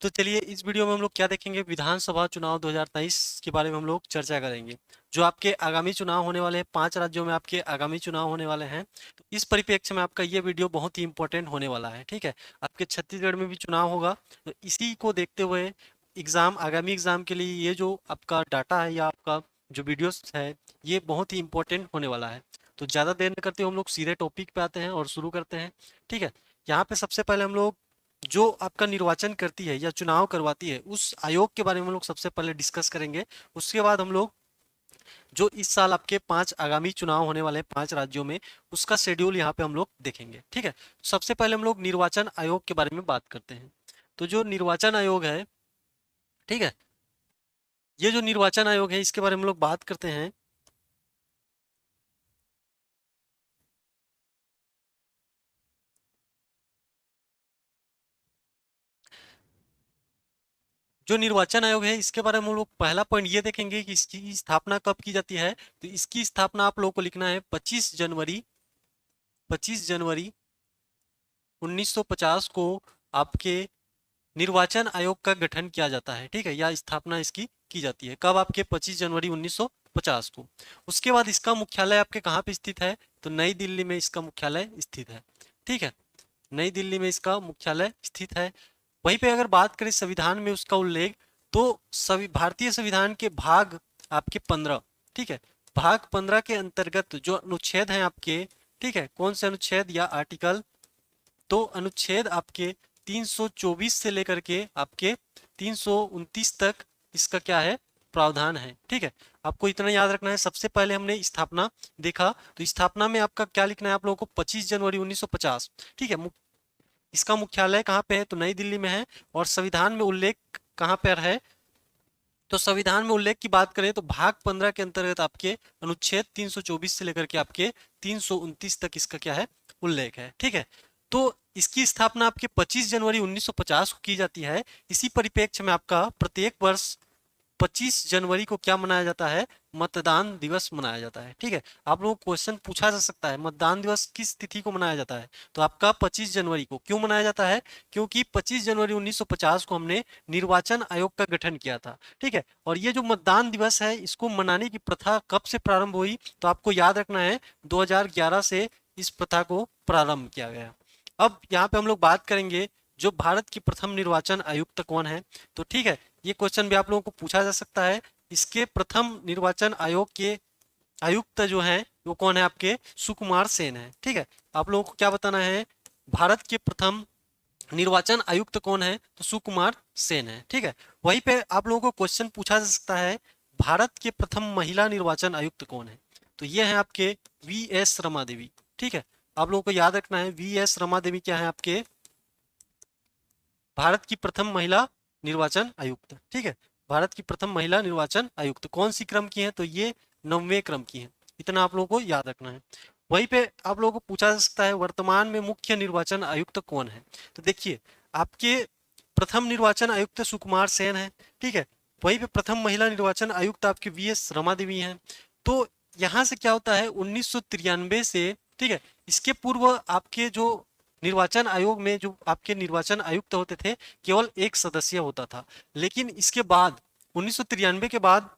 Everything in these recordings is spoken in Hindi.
तो चलिए इस वीडियो में हम लोग क्या देखेंगे, विधानसभा चुनाव 2023 के बारे में हम लोग चर्चा करेंगे। जो आपके आगामी चुनाव होने वाले हैं, 5 राज्यों में आपके आगामी चुनाव होने वाले हैं। तो इस परिप्रेक्ष्य में आपका ये वीडियो बहुत ही इंपॉर्टेंट होने वाला है। ठीक है, आपके छत्तीसगढ़ में भी चुनाव होगा, तो इसी को देखते हुए आगामी एग्जाम के लिए ये जो आपका डाटा है या आपका जो वीडियोस है, ये बहुत ही इंपॉर्टेंट होने वाला है। तो ज़्यादा देर न करते हुए हम लोग सीधे टॉपिक पे आते हैं और शुरू करते हैं। ठीक है, यहाँ पे सबसे पहले हम लोग जो आपका निर्वाचन करती है या चुनाव करवाती है उस आयोग के बारे में हम लोग सबसे पहले डिस्कस करेंगे। उसके बाद हम लोग जो इस साल आपके 5 आगामी चुनाव होने वाले हैं 5 राज्यों में, उसका शेड्यूल यहाँ पे हम लोग देखेंगे। ठीक है, सबसे पहले हम लोग निर्वाचन आयोग के बारे में बात करते हैं। तो जो निर्वाचन आयोग है, ठीक है, ये जो निर्वाचन आयोग है इसके बारे में हम लोग बात करते हैं। जो निर्वाचन आयोग है इसके बारे में हम लोग पहला पॉइंट ये देखेंगे कि इसकी स्थापना कब की जाती है। तो इसकी स्थापना आप लोगों को लिखना है 25 जनवरी 1950 को आपके निर्वाचन आयोग का गठन किया जाता है। ठीक है, या स्थापना इसकी की जाती है कब, आपके 25 जनवरी 1950 को। उसके बाद इसका मुख्यालय आपके कहाँ पे स्थित है, तो नई दिल्ली में इसका मुख्यालय स्थित है। ठीक है, नई दिल्ली में इसका मुख्यालय स्थित है। वहीं पे अगर बात करें संविधान में उसका उल्लेख, तो सभी भारतीय संविधान के भाग आपके 15, ठीक है, भाग 15 के अंतर्गत जो अनुच्छेद हैं आपके, ठीक है, कौन से अनुच्छेद या आर्टिकल, तो अनुच्छेद आपके 324 से लेकर के आपके 329 तक इसका क्या है, प्रावधान है। ठीक है, आपको इतना याद रखना है। सबसे पहले हमने स्थापना देखा, तो स्थापना में आपका क्या लिखना है आप लोगों को, 25 जनवरी 1950। ठीक है, इसका मुख्यालय कहाँ पे है, तो नई दिल्ली में है। और संविधान में उल्लेख कहाँ पर है, तो संविधान में उल्लेख की बात करें तो भाग 15 के अंतर्गत आपके अनुच्छेद 324 से लेकर के आपके 329 तक इसका क्या है, उल्लेख है। ठीक है, तो इसकी स्थापना आपके 25 जनवरी 1950 को की जाती है। इसी परिप्रेक्ष्य में आपका प्रत्येक वर्ष 25 जनवरी को क्या मनाया जाता है, मतदान दिवस मनाया जाता है। ठीक है, आप लोगों को क्वेश्चन पूछा जा सकता है मतदान दिवस किस तिथि को मनाया जाता है, तो आपका 25 जनवरी को क्यों मनाया जाता है, क्योंकि 25 जनवरी 1950 को हमने निर्वाचन आयोग का गठन किया था। ठीक है, और ये जो मतदान दिवस है इसको मनाने की प्रथा कब से प्रारंभ हुई, तो आपको याद रखना है 2011 से इस प्रथा को प्रारंभ किया गया। अब यहाँ पे हम लोग बात करेंगे जो भारत की प्रथम निर्वाचन आयुक्त कौन है। तो ठीक है, ये क्वेश्चन भी आप लोगों को पूछा जा सकता है। इसके प्रथम निर्वाचन आयोग के आयुक्त जो हैं वो कौन है, आपके सुकुमार सेन है। ठीक है, आप लोगों को क्या बताना है, भारत के प्रथम निर्वाचन आयुक्त कौन है, तो सुकुमार सेन है। ठीक है, वहीं पे आप लोगों को क्वेश्चन पूछा जा सकता है भारत के प्रथम महिला निर्वाचन आयुक्त कौन है, तो ये है आपके वी एस रमा देवी। ठीक है, आप लोगों को याद रखना है वी एस रमा देवी क्या है, आपके भारत की प्रथम महिला निर्वाचन आयुक्त। ठीक है, भारत की प्रथम महिला निर्वाचन आयुक्त कौन सी क्रम की है, तो ये 9वें क्रम की है। इतना आप लोगों को याद रखना है। वहीं पे आप लोगों को पूछा जा सकता है वर्तमान में मुख्य निर्वाचन आयुक्त कौन है, तो देखिए आपके प्रथम निर्वाचन आयुक्त सुकुमार सेन है। ठीक है, वहीं पे प्रथम महिला निर्वाचन आयुक्त आपके वी एस रमा देवी हैं। तो यहाँ से क्या होता है 1993 से, ठीक है, इसके पूर्व आपके जो निर्वाचन आयोग में जो आपके निर्वाचन आयुक्त होते थे केवल एक सदस्य होता था। लेकिन इसके बाद 1993 के बाद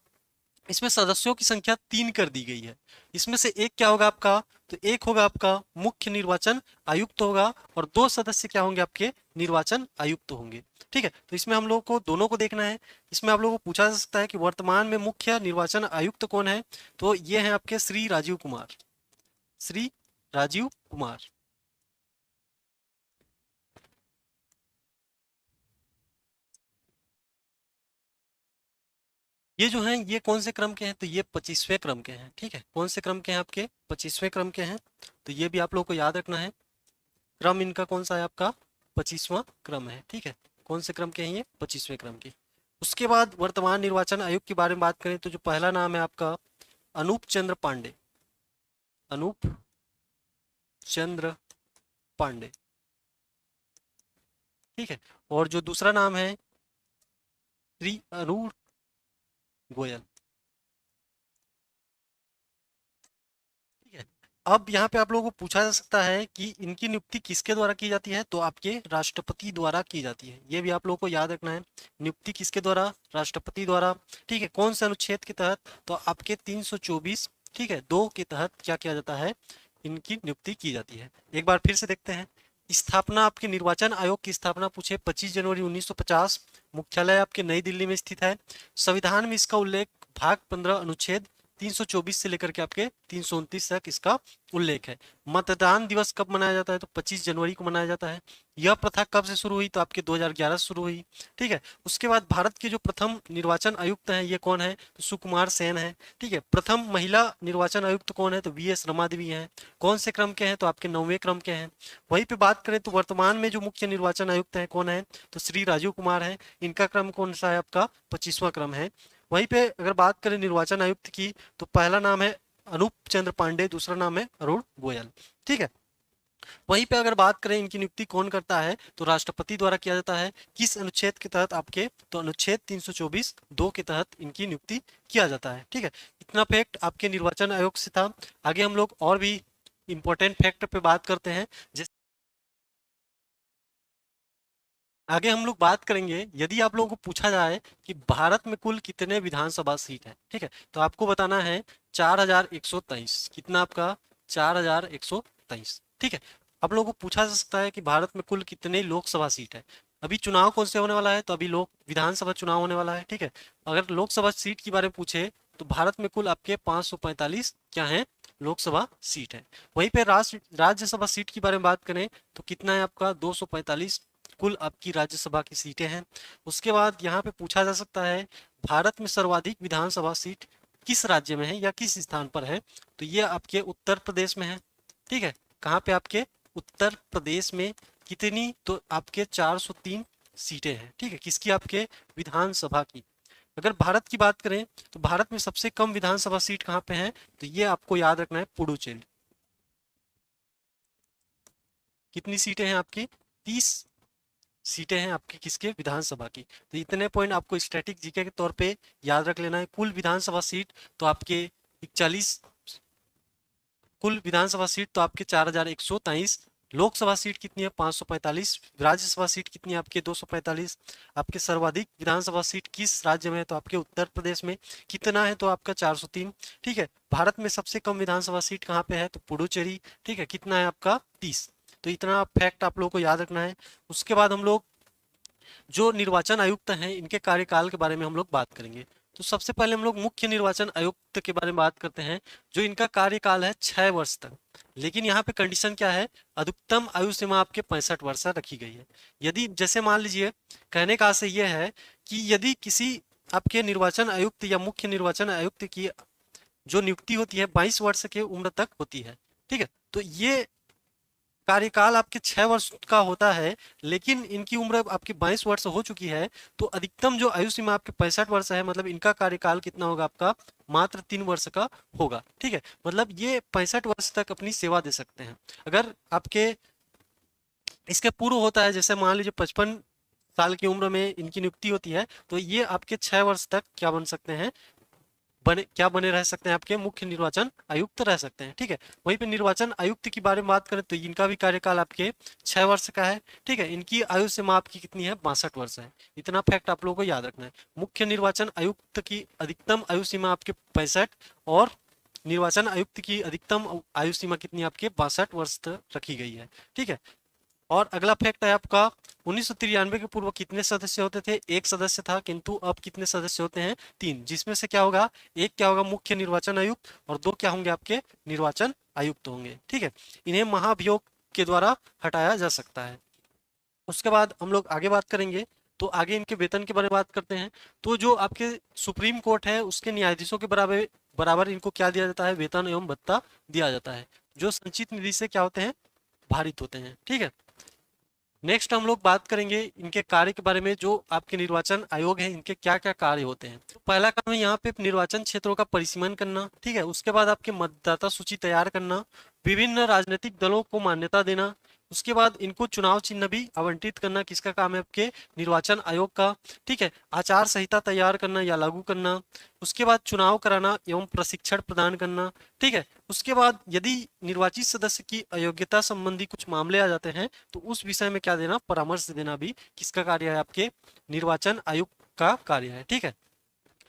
इसमें सदस्यों की संख्या 3 कर दी गई है। इसमें से एक क्या होगा आपका, तो एक होगा आपका मुख्य निर्वाचन आयुक्त होगा और 2 सदस्य क्या होंगे, आपके निर्वाचन आयुक्त होंगे। ठीक है, तो इसमें हम लोग को दोनों को देखना है। इसमें आप लोगों को पूछा जा सकता है कि वर्तमान में मुख्य निर्वाचन आयुक्त कौन है, तो ये है आपके श्री राजीव कुमार, श्री राजीव कुमार। ये जो हैं ये कौन से क्रम के हैं, तो ये 25वें क्रम के हैं। ठीक है, कौन से क्रम के हैं, आपके 25वें क्रम के हैं। तो ये भी आप लोगों को याद रखना है, क्रम इनका कौन सा है, आपका 25वां क्रम है। ठीक है, कौन से क्रम के हैं ये, 25वें क्रम के। उसके बाद वर्तमान निर्वाचन आयुक्त के बारे में बात करें तो जो पहला नाम है आपका अनूप चंद्र पांडे, अनूप चंद्र पांडे। ठीक है, और जो दूसरा नाम है श्री अरुण गोयल। ठीक है, अब यहाँ पे आप लोगों को पूछा जा सकता है कि इनकी नियुक्ति किसके द्वारा की जाती है, तो आपके राष्ट्रपति द्वारा की जाती है। ये भी आप लोगों को याद रखना है, नियुक्ति किसके द्वारा, राष्ट्रपति द्वारा। ठीक है, कौन से अनुच्छेद के तहत, तो आपके 324, ठीक है, 2 के तहत क्या किया जाता है, इनकी नियुक्ति की जाती है। एक बार फिर से देखते हैं। स्थापना, आपके निर्वाचन आयोग की स्थापना पूछे 25 जनवरी 1950, मुख्यालय आपके नई दिल्ली में स्थित है। संविधान में इसका उल्लेख भाग 15 अनुच्छेद 324 से लेकर के आपके 329 तक इसका उल्लेख है। मतदान दिवस कब मनाया जाता है, तो 25 जनवरी को मनाया जाता है। यह प्रथा कब से शुरू हुई, तो आपके 2011 से शुरू हुई। ठीक है, उसके बाद भारत के जो प्रथम निर्वाचन आयुक्त हैं ये कौन है, तो सुकुमार सेन है। ठीक है, प्रथम महिला निर्वाचन आयुक्त कौन है, तो वी.एस. रमा देवी हैं। कौन से क्रम के हैं, तो आपके 9वें क्रम के हैं। वहीं पे बात करें तो वर्तमान में जो मुख्य निर्वाचन आयुक्त हैं कौन है, तो श्री राजीव कुमार है। इनका क्रम कौन सा है, आपका 25वां क्रम है। वहीं पे अगर बात करें निर्वाचन आयुक्त की, तो पहला नाम है अनूप चंद्र पांडे, दूसरा नाम है अरुण गोयल। ठीक है, वहीं पे अगर बात करें इनकी नियुक्ति कौन करता है, तो राष्ट्रपति द्वारा किया जाता है। किस अनुच्छेद के तहत, आपके तो अनुच्छेद 324 2 के तहत इनकी नियुक्ति किया जाता है। ठीक है, इतना फैक्ट आपके निर्वाचन आयोग से था। आगे हम लोग और भी इंपॉर्टेंट फैक्ट पे बात करते हैं। जैसे आगे हम लोग बात करेंगे, यदि आप लोगों को पूछा जाए कि भारत में कुल कितने विधानसभा सीट है, ठीक है, तो आपको बताना है 4123। कितना आपका, 4123। ठीक है, आप लोगों को पूछा जा सकता है कि भारत में कुल कितने लोकसभा सीट है। अभी चुनाव कौन से होने वाला है, तो अभी लोक विधानसभा चुनाव होने वाला है। ठीक है, अगर लोकसभा सीट के बारे में पूछे तो भारत में कुल आपके 545 क्या है, लोकसभा सीट है। वहीं पे राज्यसभा सीट के बारे में बात करें तो कितना है आपका, 245 कुल आपकी राज्यसभा की सीटें हैं। उसके बाद यहाँ पे पूछा जा सकता है भारत में सर्वाधिक विधानसभा सीट किस राज्य में है या किस स्थान पर है, तो ये आपके उत्तर प्रदेश में है। ठीक है, कहाँ पे, आपके उत्तर प्रदेश में। कितनी, तो आपके 403 सीटें हैं। ठीक है, किसकी, आपके विधानसभा की। अगर भारत की बात करें तो भारत में सबसे कम विधानसभा सीट कहाँ पे है, तो ये आपको याद रखना है, पुडुचेरी। कितनी सीटें हैं आपकी, 30 सीटें हैं आपकी, किसके, विधानसभा की। तो इतने पॉइंट आपको स्टैटिक जीके के तौर पे याद रख लेना है। कुल विधानसभा सीट तो आपके 41, कुल विधानसभा सीट तो आपके 4123। लोकसभा सीट कितनी है, 545। राज्यसभा सीट कितनी है, आपके 245। आपके सर्वाधिक विधानसभा सीट किस राज्य में है, तो आपके उत्तर प्रदेश में। कितना है, तो आपका 403। ठीक है, भारत में सबसे कम विधानसभा सीट कहाँ पे है, तो पुडुचेरी। ठीक है, कितना है आपका, 30। तो इतना फैक्ट आप लोगों को याद रखना है। उसके बाद हम लोग जो निर्वाचन आयुक्त हैं इनके कार्यकाल के बारे में हम लोग बात करेंगे। तो सबसे पहले हम लोग मुख्य निर्वाचन आयुक्त के बारे में बात करते हैं, जो इनका कार्यकाल है 6 वर्ष तक। लेकिन यहाँ पे कंडीशन क्या है, अधिकतम आयु सीमा आपके 65 वर्ष रखी गई है। यदि जैसे मान लीजिए, कहने का आशय यह है कि यदि किसी आपके निर्वाचन आयुक्त या मुख्य निर्वाचन आयुक्त की जो नियुक्ति होती है 22 वर्ष के उम्र तक होती है। ठीक है, तो ये कार्यकाल आपके 6 वर्ष का होता है, लेकिन इनकी उम्र आपकी 22 वर्ष हो चुकी है, तो अधिकतम जो आयु सीमा आपके 65 वर्ष है, मतलब इनका कार्यकाल कितना होगा, आपका मात्र 3 वर्ष का होगा। ठीक है, मतलब ये 65 वर्ष तक अपनी सेवा दे सकते हैं। अगर आपके इसके पूर्व होता है, जैसे मान लीजिए 55 साल की उम्र में इनकी नियुक्ति होती है, तो ये आपके 6 वर्ष तक क्या बन सकते हैं, बने रह सकते हैं, आपके मुख्य निर्वाचन आयुक्त रह सकते हैं। ठीक है, वहीं पे निर्वाचन आयुक्त की बारे में बात करें तो इनका भी कार्यकाल आपके 6 वर्ष का है। ठीक है, इनकी आयु सीमा आपकी कितनी है, 62 वर्ष है। इतना फैक्ट आप लोगों को याद रखना है। मुख्य निर्वाचन आयुक्त की अधिकतम आयु सीमा आपके 65, और निर्वाचन आयुक्त की अधिकतम आयु सीमा कितनी है, आपके 62 वर्ष तक रखी गई है। ठीक है, और अगला फैक्ट है आपका 1993 के पूर्व कितने सदस्य होते थे, एक सदस्य था, किंतु अब कितने सदस्य होते हैं, 3। जिसमें से क्या होगा, एक क्या होगा, मुख्य निर्वाचन आयुक्त, और 2 क्या होंगे, आपके निर्वाचन आयुक्त होंगे। ठीक है, इन्हें महाभियोग के द्वारा हटाया जा सकता है। उसके बाद हम लोग आगे बात करेंगे, तो आगे इनके वेतन के बारे में बात करते हैं। तो जो आपके सुप्रीम कोर्ट है उसके न्यायाधीशों के बराबर बराबर इनको क्या दिया जाता है, वेतन एवं भत्ता दिया जाता है, जो संचित निधि से क्या होते हैं, भारित होते हैं। ठीक है, नेक्स्ट हम लोग बात करेंगे इनके कार्य के बारे में। जो आपके निर्वाचन आयोग है इनके क्या क्या कार्य होते हैं। तो पहला काम है यहाँ पे निर्वाचन क्षेत्रों का परिसीमन करना। ठीक है, उसके बाद आपके मतदाता सूची तैयार करना, विभिन्न राजनीतिक दलों को मान्यता देना, उसके बाद इनको चुनाव चिन्ह भी आवंटित करना किसका काम है? आपके निर्वाचन आयोग का। ठीक है, आचार संहिता तैयार करना या लागू करना, उसके बाद चुनाव कराना एवं प्रशिक्षण प्रदान करना। ठीक है, उसके बाद यदि निर्वाचित सदस्य की अयोग्यता संबंधी कुछ मामले आ जाते हैं तो उस विषय में क्या देना? परामर्श देना भी किसका कार्य है? आपके निर्वाचन आयोग का कार्य है। ठीक है,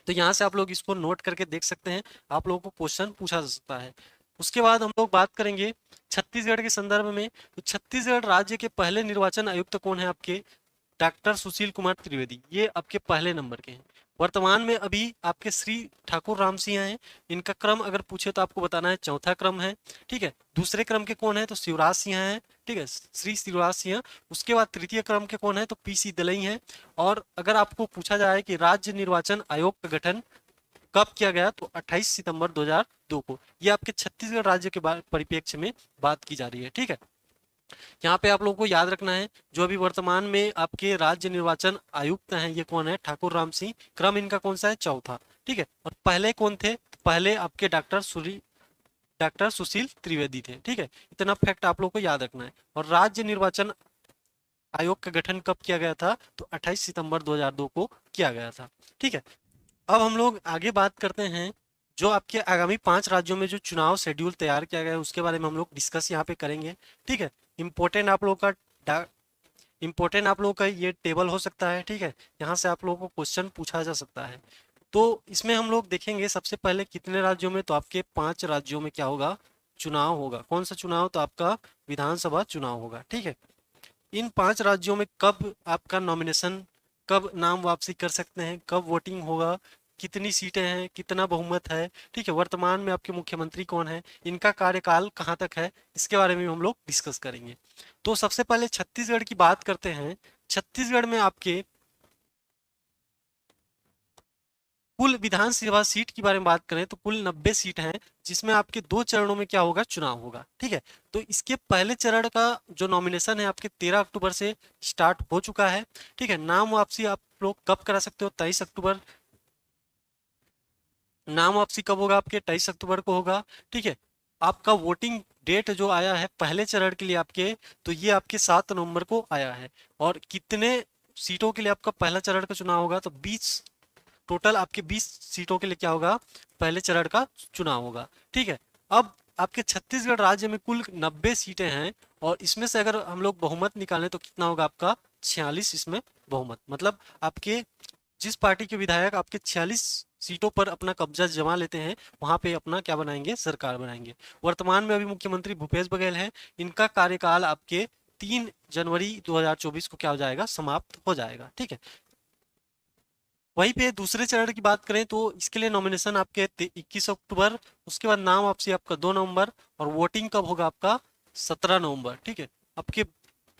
तो यहाँ से आप लोग इसको नोट करके देख सकते हैं, आप लोगों को क्वेश्चन पूछा जा सकता है। उसके बाद हम लोग बात करेंगे छत्तीसगढ़ के संदर्भ में। तो छत्तीसगढ़ राज्य के पहले निर्वाचन आयुक्त कौन है? आपके डॉक्टर सुशील कुमार त्रिवेदी, ये आपके पहले नंबर के हैं। वर्तमान में अभी आपके श्री ठाकुर राम सिंह हैं, इनका क्रम अगर पूछे तो आपको बताना है चौथा क्रम है। ठीक है, दूसरे क्रम के कौन है? तो शिवराज सिंह हैं। ठीक है, श्री शिवराज सिंह। उसके बाद तृतीय क्रम के कौन है? तो पीसी दलई हैं। और अगर आपको पूछा जाए कि राज्य निर्वाचन आयोग का गठन कब किया गया, तो 28 सितंबर 2002 को। ये आपके छत्तीसगढ़ राज्य के परिप्रेक्ष्य में बात की जा रही है। ठीक है, यहाँ पे आप लोगों को याद रखना है जो अभी वर्तमान में आपके राज्य निर्वाचन आयुक्त हैं ये कौन है? ठाकुर राम सिंह। क्रम इनका कौन सा है? चौथा। ठीक है, और पहले कौन थे? पहले आपके डॉक्टर सुशील त्रिवेदी थे। ठीक है, इतना फैक्ट आप लोग को याद रखना है। और राज्य निर्वाचन आयोग का गठन कब किया गया था? तो 28 सितंबर 2002 को किया गया था। ठीक है, अब हम लोग आगे बात करते हैं जो आपके आगामी 5 राज्यों में जो चुनाव शेड्यूल तैयार किया गया है उसके बारे में हम लोग डिस्कस यहाँ पे करेंगे। ठीक है, इम्पोर्टेंट आप लोगों का इम्पोर्टेंट आप लोगों का ये टेबल हो सकता है। ठीक है, यहाँ से आप लोगों को क्वेश्चन पूछा जा सकता है। तो इसमें हम लोग देखेंगे सबसे पहले कितने राज्यों में, तो आपके 5 राज्यों में क्या होगा? चुनाव होगा। कौन सा चुनाव? तो आपका विधानसभा चुनाव होगा। ठीक है, इन 5 राज्यों में कब आपका नॉमिनेशन, कब नाम वापसी कर सकते हैं, कब वोटिंग होगा, कितनी सीटें हैं, कितना बहुमत है। ठीक है, वर्तमान में आपके मुख्यमंत्री कौन है, इनका कार्यकाल कहाँ तक है, इसके बारे में हम लोग डिस्कस करेंगे। तो सबसे पहले छत्तीसगढ़ की बात करते हैं। छत्तीसगढ़ में आपके कुल विधानसभा सीट के बारे में बात करें तो कुल 90 सीट हैं, जिसमें आपके 2 चरणों में क्या होगा? चुनाव होगा। ठीक है, तो इसके पहले चरण का जो नॉमिनेशन है आपके 13 अक्टूबर से स्टार्ट हो चुका है। ठीक है, नाम वापसी आप लोग कब करा सकते हो? 23 अक्टूबर। नाम वापसी कब होगा? आपके 23 अक्टूबर को होगा। ठीक है, आपका वोटिंग डेट जो आया है पहले चरण के लिए आपके, तो ये आपके 7 नवंबर को आया है। और कितने सीटों के लिए आपका पहला चरण का चुनाव होगा? तो 20, टोटल आपके 20 सीटों के लिए क्या होगा? पहले चरण का चुनाव होगा। ठीक है, अब आपके छत्तीसगढ़ राज्य में कुल 90 सीटें हैं और इसमें से अगर हम लोग बहुमत निकालें तो कितना होगा? आपका 46 इसमें बहुमत। मतलब आपके जिस पार्टी के विधायक आपके 46 सीटों पर अपना कब्जा जमा लेते हैं वहां पे अपना क्या बनाएंगे? सरकार बनाएंगे। वर्तमान में अभी मुख्यमंत्री भूपेश बघेल हैं, इनका कार्यकाल आपके 3 जनवरी 2024 को क्या हो जाएगा? समाप्त हो जाएगा। ठीक है, वहीं पे दूसरे चरण की बात करें तो इसके लिए नॉमिनेशन आपके 21 अक्टूबर, उसके बाद नाम वापसी आपका 2 नवंबर और वोटिंग कब होगा? आपका 17 नवंबर। ठीक है, आपके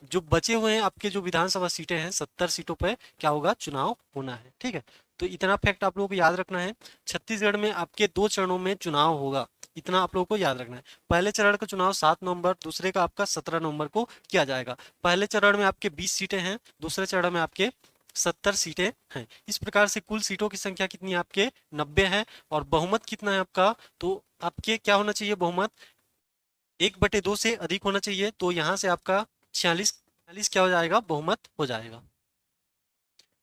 जो बचे हुए हैं आपके जो विधानसभा सीटें हैं 70 सीटों पर क्या होगा? चुनाव होना है। ठीक है, तो इतना फैक्ट आप लोगों को याद रखना है। छत्तीसगढ़ में आपके 2 चरणों में चुनाव होगा, इतना आप लोगों को याद रखना है। पहले चरण का चुनाव 7 नवंबर, दूसरे का आपका 17 नवंबर को किया जाएगा। पहले चरण में आपके 20 सीटें हैं, दूसरे चरण में आपके 70 सीटें हैं। इस प्रकार से कुल सीटों की संख्या कितनी है? आपके 90 है। और बहुमत कितना है आपका? तो आपके क्या होना चाहिए? बहुमत 1/2 से अधिक होना चाहिए। तो यहाँ से आपका 46 क्या हो जाएगा? बहुमत हो जाएगा।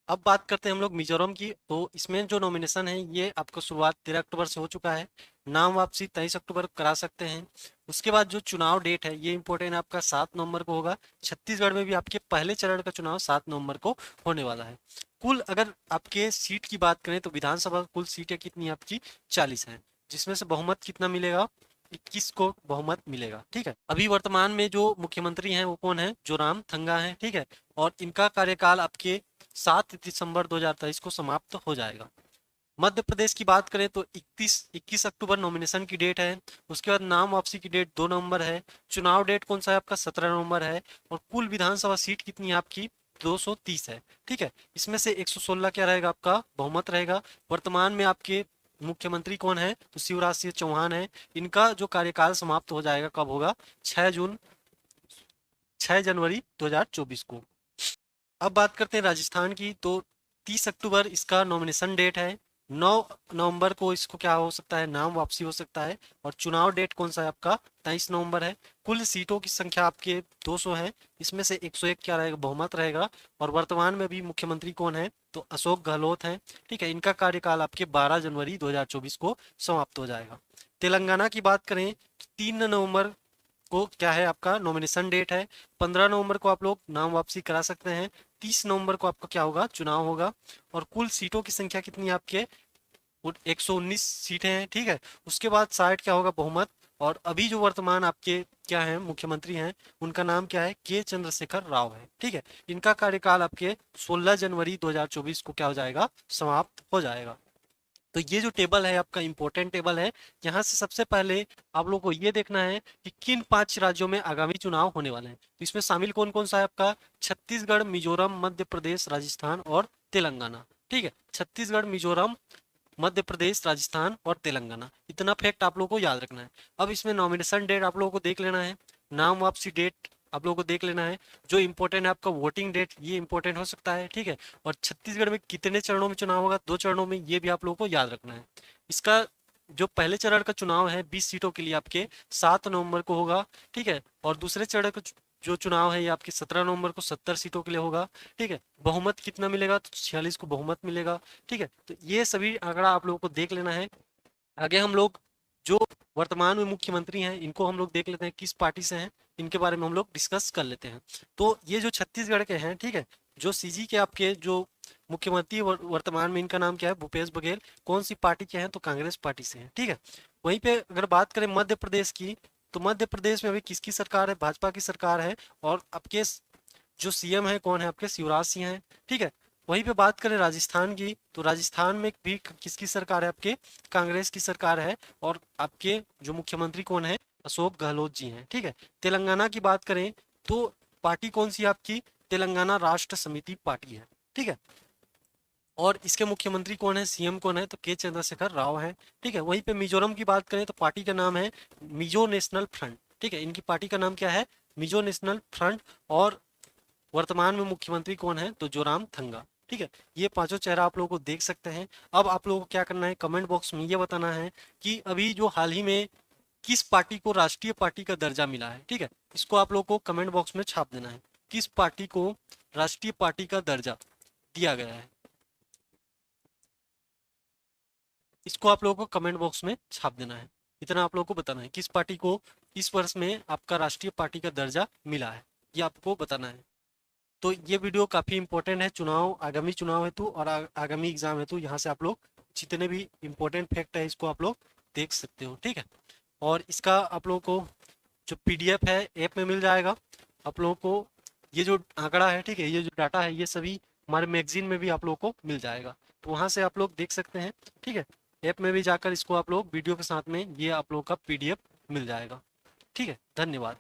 अब बात करते हैं हम लोग मिजोरम की। तो इसमें जो नॉमिनेशन है ये आपको शुरुआत 13 अक्टूबर से हो चुका है। नाम वापसी 23 अक्टूबर को करा सकते हैं। उसके बाद जो चुनाव डेट है ये इंपॉर्टेंट है, आपका 7 नवंबर को होगा। छत्तीसगढ़ में भी आपके पहले चरण का चुनाव 7 नवंबर को होने वाला है। कुल अगर आपके सीट की बात करें तो विधानसभा कुल सीटें कितनी है आपकी? 40 हैं, जिसमें से बहुमत कितना मिलेगा? 21 को बहुमत मिलेगा। ठीक है, अभी वर्तमान में जो मुख्यमंत्री हैं वो कौन है? जोराम थंगा है। ठीक है, और इनका कार्यकाल आपके 7 दिसंबर 2023 को समाप्त हो जाएगा। मध्य प्रदेश की बात करें तो 21 अक्टूबर नॉमिनेशन की डेट है। उसके बाद नाम वापसी की डेट 2 नवंबर है। चुनाव डेट कौन सा है? आपका 17 नवंबर है। और कुल विधानसभा सीट कितनी है आपकी? 230 है। ठीक है, इसमें से 116 क्या रहेगा? आपका बहुमत रहेगा। वर्तमान में आपके मुख्यमंत्री कौन है? तो शिवराज सिंह चौहान है। इनका जो कार्यकाल समाप्त हो जाएगा कब होगा? 6 जनवरी 2024 को। अब बात करते हैं राजस्थान की। तो 30 अक्टूबर इसका नॉमिनेशन डेट है। 9 नवंबर को इसको क्या हो सकता है, नाम वापसी हो सकता है। और चुनाव डेट कौन सा है आपका, 23 नवंबर है। कुल सीटों की संख्या आपके 200 है, इसमें से 101 क्या रहेगा, बहुमत रहेगा। और वर्तमान में भी मुख्यमंत्री कौन है, तो अशोक गहलोत हैं। ठीक है, इनका कार्यकाल आपके 12 जनवरी 2024 को समाप्त हो जाएगा। तेलंगाना की बात करें तो 3 नवंबर को क्या है आपका नॉमिनेशन डेट है। 15 नवंबर को आप लोग नाम वापसी करा सकते हैं। 30 नवंबर को आपका क्या होगा, चुनाव होगा। और कुल सीटों की संख्या कितनी है आपके, 119 सीटें हैं। ठीक है, उसके बाद 60 क्या होगा, बहुमत। और अभी जो वर्तमान आपके क्या है मुख्यमंत्री हैं, उनका नाम क्या है, के चंद्रशेखर राव है। ठीक है, इनका कार्यकाल आपके 16 जनवरी 2024 को क्या हो जाएगा, समाप्त हो जाएगा। तो ये जो टेबल है आपका इंपॉर्टेंट टेबल है। यहाँ से सबसे पहले आप लोगों को ये देखना है कि किन 5 राज्यों में आगामी चुनाव होने वाले हैं। तो इसमें शामिल कौन कौन सा है आपका, छत्तीसगढ़, मिजोरम, मध्य प्रदेश, राजस्थान और तेलंगाना। ठीक है, छत्तीसगढ़, मिजोरम, मध्य प्रदेश, राजस्थान और तेलंगाना, इतना फैक्ट आप लोगों को याद रखना है। अब इसमें नॉमिनेशन डेट आप लोगों को देख लेना है, नाम वापसी डेट आप लोगों को देख लेना है। जो इंपॉर्टेंट है आपका वोटिंग डेट, ये इंपॉर्टेंट हो सकता है। ठीक है, और छत्तीसगढ़ में कितने चरणों में चुनाव होगा, 2 चरणों में, ये भी आप लोगों को याद रखना है। इसका जो पहले चरण का चुनाव है 20 सीटों के लिए आपके 7 नवंबर को होगा। ठीक है, और दूसरे चरण का जो चुनाव है ये आपके 17 नवंबर को 70 सीटों के लिए होगा। ठीक है, बहुमत कितना मिलेगा, तो 46 को बहुमत मिलेगा। ठीक है, तो ये सभी आंकड़ा आप लोगों को देख लेना है। आगे हम लोग जो वर्तमान में मुख्यमंत्री हैं इनको हम लोग देख लेते हैं किस पार्टी से हैं, इनके बारे में हम लोग डिस्कस कर लेते हैं। तो ये जो छत्तीसगढ़ के हैं, ठीक है, जो सीजी के आपके जो मुख्यमंत्री वर्तमान में, इनका नाम क्या है, भूपेश बघेल, कौन सी पार्टी के हैं, तो कांग्रेस पार्टी से हैं। ठीक है, वहीं पे अगर बात करें मध्य प्रदेश की, तो मध्य प्रदेश में अभी किसकी सरकार है, भाजपा की सरकार है। और आपके जो सीएम है कौन है, आपके शिवराज सिंह हैं। ठीक है, वहीं पे बात करें राजस्थान की, तो राजस्थान में भी किसकी सरकार है, आपके कांग्रेस की सरकार है। और आपके जो मुख्यमंत्री कौन है, अशोक गहलोत जी हैं। ठीक है, तेलंगाना की बात करें तो पार्टी कौन सी है आपकी, तेलंगाना राष्ट्र समिति पार्टी है। ठीक है, और इसके मुख्यमंत्री कौन है, सीएम कौन है, तो के चंद्रशेखर राव है। ठीक है, वहीं पे मिजोरम की बात करें तो पार्टी का नाम है मिजो नेशनल फ्रंट। ठीक है, इनकी पार्टी का नाम क्या है, मिजो नेशनल फ्रंट। और वर्तमान में मुख्यमंत्री कौन है, तो जोराम थंगा। ठीक है, ये पांचों चेहरा आप लोगों को देख सकते हैं। अब आप लोगों को क्या करना है, कमेंट बॉक्स में ये बताना है कि अभी जो हाल ही में किस पार्टी को राष्ट्रीय पार्टी का दर्जा मिला है। ठीक है, इसको आप लोगों को कमेंट बॉक्स में छाप देना है, किस पार्टी को राष्ट्रीय पार्टी का दर्जा दिया गया है, इसको आप लोगों को कमेंट बॉक्स में छाप देना है। इतना आप लोगों को बताना है किस पार्टी को इस वर्ष में आपका राष्ट्रीय पार्टी का दर्जा मिला है, ये आपको बताना है। तो ये वीडियो काफ़ी इंपॉर्टेंट है चुनाव, आगामी चुनाव हेतु और आगामी एग्जाम हेतु। यहाँ से आप लोग जितने भी इंपॉर्टेंट फैक्ट है इसको आप लोग देख सकते हो। ठीक है, और इसका आप लोगों को जो पीडीएफ है ऐप में मिल जाएगा आप लोगों को। ये जो आंकड़ा है, ठीक है, ये जो डाटा है, ये सभी हमारे मैगजीन में भी आप लोगों को मिल जाएगा, तो वहाँ से आप लोग देख सकते हैं। ठीक है, ऐप में भी जाकर इसको आप लोग वीडियो के साथ में ये आप लोगों का पीडीएफ मिल जाएगा। ठीक है, धन्यवाद।